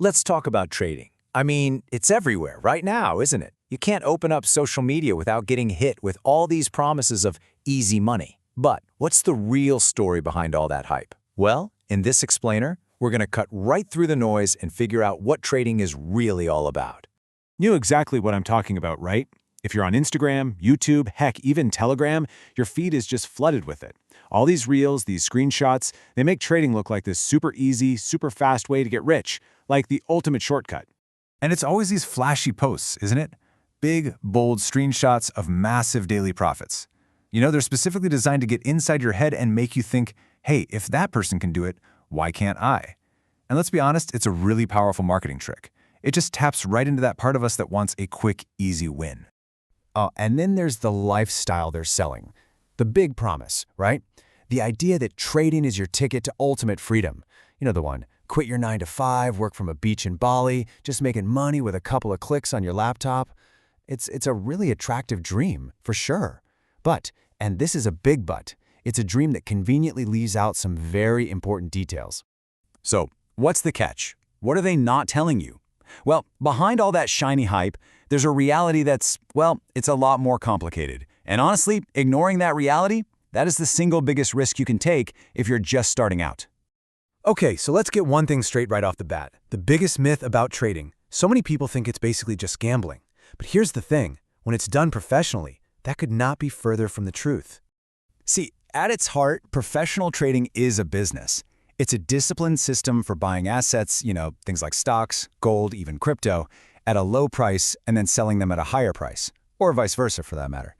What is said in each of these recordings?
Let's talk about trading. I mean, it's everywhere right now, isn't it? You can't open up social media without getting hit with all these promises of easy money. But what's the real story behind all that hype? Well, in this explainer, we're going to cut right through the noise and figure out what trading is really all about. You know exactly what I'm talking about, right? If you're on Instagram, YouTube, heck, even Telegram, your feed is just flooded with it. All these reels, these screenshots, they make trading look like this super easy, super fast way to get rich, like the ultimate shortcut. And it's always these flashy posts, isn't it? Big, bold screenshots of massive daily profits. You know, they're specifically designed to get inside your head and make you think, hey, if that person can do it, why can't I? And let's be honest, it's a really powerful marketing trick. It just taps right into that part of us that wants a quick, easy win. Oh, and then there's the lifestyle they're selling. The big promise, right? The idea that trading is your ticket to ultimate freedom. You know the one, quit your 9-to-5, work from a beach in Bali, just making money with a couple of clicks on your laptop. It's a really attractive dream, for sure. But, and this is a big but, it's a dream that conveniently leaves out some very important details. So, what's the catch? What are they not telling you? Well, behind all that shiny hype, there's a reality that's, well, it's a lot more complicated. And honestly, ignoring that reality, that is the single biggest risk you can take if you're just starting out. Okay, so let's get one thing straight right off the bat. The biggest myth about trading. So many people think it's basically just gambling. But here's the thing. When it's done professionally, that could not be further from the truth. See, at its heart, professional trading is a business. It's a disciplined system for buying assets, things like stocks, gold, even crypto, at a low price and then selling them at a higher price, or vice versa for that matter.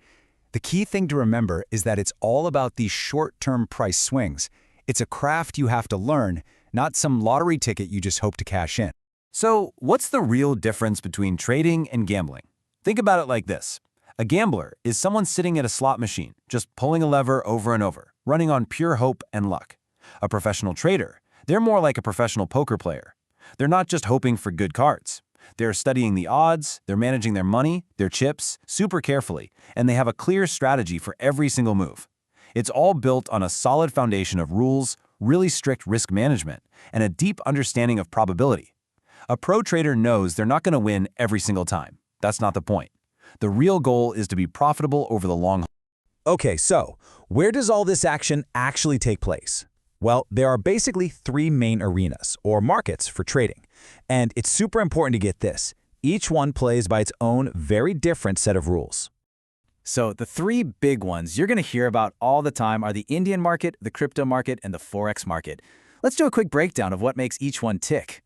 The key thing to remember is that it's all about these short-term price swings. It's a craft you have to learn, not some lottery ticket you just hope to cash in. So, what's the real difference between trading and gambling? Think about it like this. A gambler is someone sitting at a slot machine, just pulling a lever over and over, running on pure hope and luck. A professional trader, they're more like a professional poker player. They're not just hoping for good cards. They're studying the odds, they're managing their money, their chips, super carefully, and they have a clear strategy for every single move. It's all built on a solid foundation of rules, really strict risk management, and a deep understanding of probability. A pro trader knows they're not going to win every single time. That's not the point. The real goal is to be profitable over the long haul. Okay, so where does all this action actually take place? Well, there are basically three main arenas, or markets, for trading. And it's super important to get this. Each one plays by its own very different set of rules. So the three big ones you're going to hear about all the time are the Indian market, the crypto market, and the Forex market. Let's do a quick breakdown of what makes each one tick.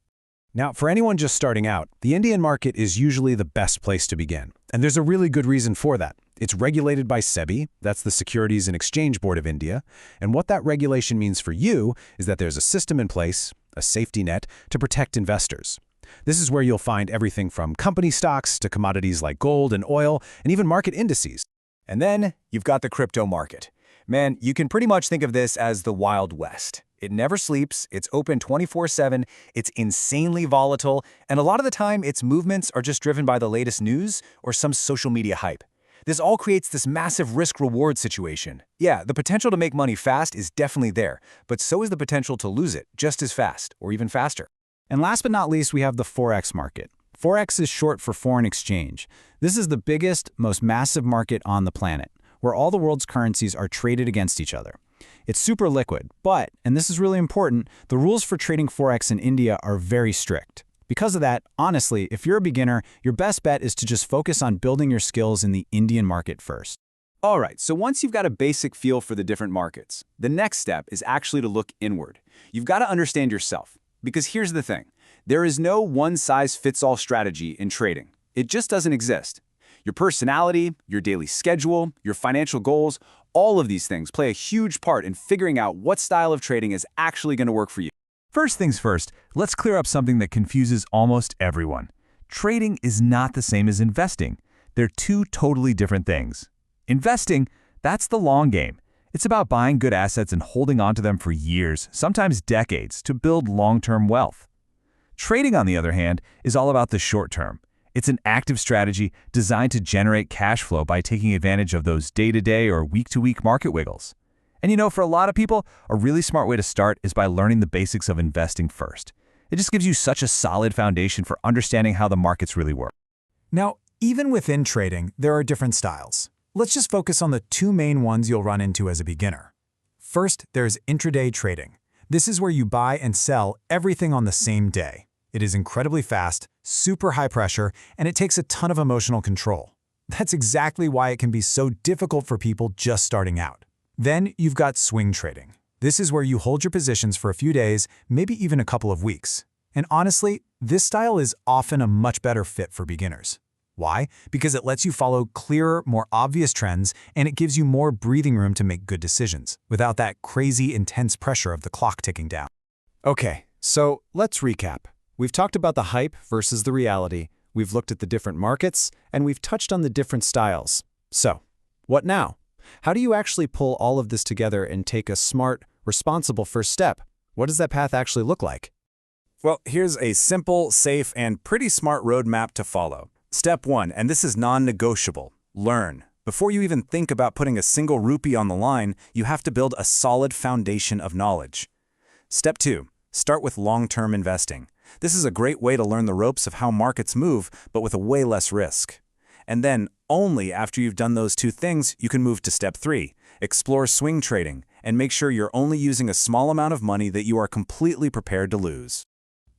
Now, for anyone just starting out, the Indian market is usually the best place to begin. And there's a really good reason for that. It's regulated by SEBI, that's the Securities and Exchange Board of India, and what that regulation means for you is that there's a system in place, a safety net, to protect investors. This is where you'll find everything from company stocks to commodities like gold and oil, and even market indices. And then you've got the crypto market. Man, you can pretty much think of this as the Wild West. It never sleeps, it's open 24/7, it's insanely volatile, and a lot of the time its movements are just driven by the latest news or some social media hype. This all creates this massive risk-reward situation. Yeah, the potential to make money fast is definitely there, but so is the potential to lose it just as fast, or even faster. And last but not least, we have the Forex market. Forex is short for foreign exchange. This is the biggest, most massive market on the planet, where all the world's currencies are traded against each other. It's super liquid, but, and this is really important, the rules for trading Forex in India are very strict. Because of that, honestly, if you're a beginner, your best bet is to just focus on building your skills in the Indian market first. All right, so once you've got a basic feel for the different markets, the next step is actually to look inward. You've got to understand yourself, because here's the thing. There is no one-size-fits-all strategy in trading. It just doesn't exist. Your personality, your daily schedule, your financial goals, all of these things play a huge part in figuring out what style of trading is actually going to work for you. First things first, let's clear up something that confuses almost everyone. Trading is not the same as investing. They're two totally different things. Investing, that's the long game. It's about buying good assets and holding on to them for years, sometimes decades, to build long-term wealth. Trading, on the other hand, is all about the short term. It's an active strategy designed to generate cash flow by taking advantage of those day-to-day or week-to-week market wiggles. And for a lot of people, a really smart way to start is by learning the basics of investing first. It just gives you such a solid foundation for understanding how the markets really work. Now, even within trading, there are different styles. Let's just focus on the two main ones you'll run into as a beginner. First, there's intraday trading. This is where you buy and sell everything on the same day. It is incredibly fast, super high pressure, and it takes a ton of emotional control. That's exactly why it can be so difficult for people just starting out. Then you've got swing trading. This is where you hold your positions for a few days, maybe even a couple of weeks. And honestly, this style is often a much better fit for beginners. Why? Because it lets you follow clearer, more obvious trends, and it gives you more breathing room to make good decisions, without that crazy, intense pressure of the clock ticking down. Okay, so let's recap. We've talked about the hype versus the reality, we've looked at the different markets, and we've touched on the different styles. So, what now? How do you actually pull all of this together and take a smart, responsible first step? What does that path actually look like? Well, here's a simple, safe, and pretty smart roadmap to follow. Step 1, and this is non-negotiable, learn. Before you even think about putting a single rupee on the line, you have to build a solid foundation of knowledge. Step 2, start with long-term investing. This is a great way to learn the ropes of how markets move, but with a way less risk. And then, only after you've done those two things, you can move to step 3, explore swing trading, and make sure you're only using a small amount of money that you are completely prepared to lose.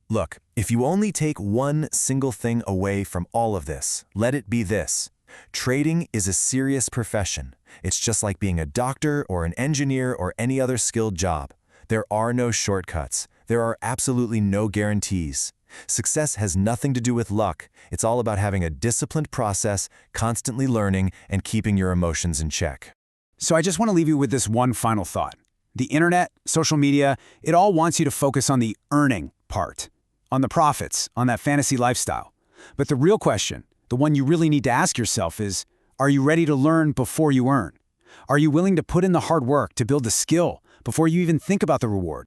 Look, if you only take one single thing away from all of this, let it be this. Trading is a serious profession. It's just like being a doctor or an engineer or any other skilled job. There are no shortcuts. There are absolutely no guarantees. Success has nothing to do with luck. It's all about having a disciplined process, constantly learning, and keeping your emotions in check. So I just want to leave you with this one final thought. The internet, social media, it all wants you to focus on the earning part, on the profits, on that fantasy lifestyle. But the real question, the one you really need to ask yourself is, are you ready to learn before you earn? Are you willing to put in the hard work to build a skill before you even think about the reward?